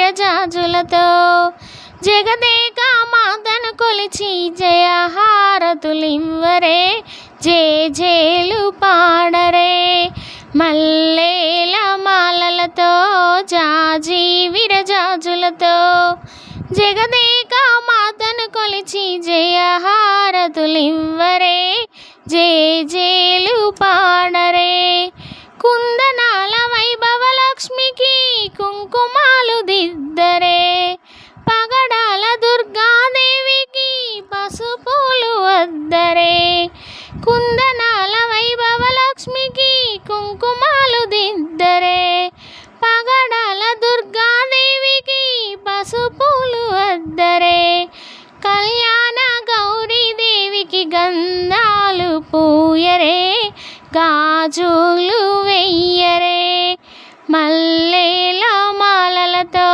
విరజాజులతో జగదేక మాతను కొలిచి జయహారతులివ్వరే జేజేలు పాడరే మల్లేల మాలలతో జాజి విరజాజులతో జగదేక మాతను కొలిచి జయహారతులివ్వరే జేజేలు పాడరే కుందనాల వైభవ లక్ష్మికి కుంకుమాలు దిద్దరే పగడాల దుర్గాదేవికి పసుపులు వద్దరే కుందనాల వైభవ లక్ష్మికి కుంకుమాలు దిద్దరే పగడాల దుర్గాదేవికి పసుపులు వద్దరే కళ్యాణ గౌరీదేవికి గంధాలు పూయరే గాజులు వెయ్యరే మల్లేల మాలలతో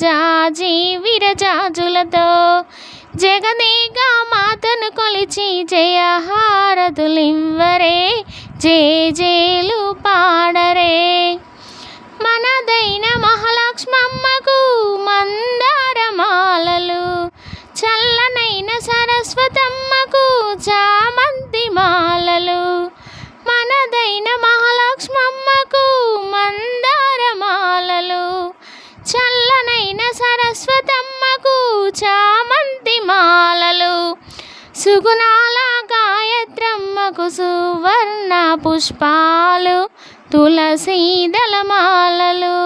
జాజి విరజాజులతో జగదేక మాతను కొలిచి జయహారతులివ్వరే జేజేలు పాడరే మనదైన మహాలక్ష్మమ్మకు మందార మాలలు చల్లనైన సరస్వతమ్మకు చామంతి మాలలు మనదైన మహాలక్ష్మమ్మకు మందార మాలలు చల్లనైన సరస్వతమ్మకు చామంతి మాలలు సుగుణాల గాయత్రమ్మకు సువర్ణ పుష్పాలు తులసీదళ మాలలు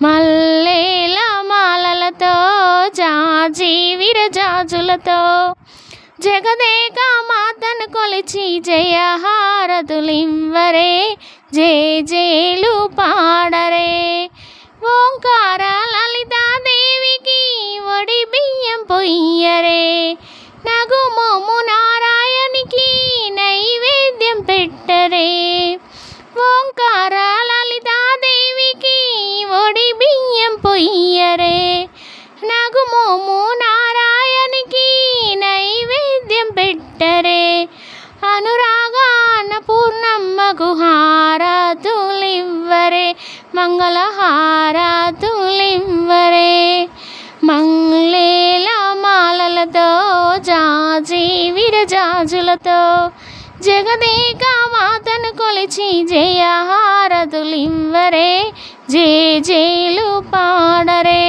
మల్లేల మాలలతో జాజి విరజాజులతో జగదేక మాతను కొలిచి జయహారతులివ్వరే జేజేలు పాడరే ఓంకార లలితాదేవికి ఒడి బియ్యం పొయ్యరే నగుమోము నారాయణికి నైవేద్యం పెట్టరే ఓంకార లలితాదేవికి ఒడి బియ్యం పొయ్యరే నగుమోము నారాయణికి నైవేద్యం పెట్టరే అనురాగ అన్నపూర్ణమ్మకు హారతులివ్వరే మంగళ హారతులివ్వరే మంగళేల మాలలతో జాజి విరజాజులతో జగదేక మాతను కొలిచి జయహారతులివ్వరే జేజేలు పాడరే.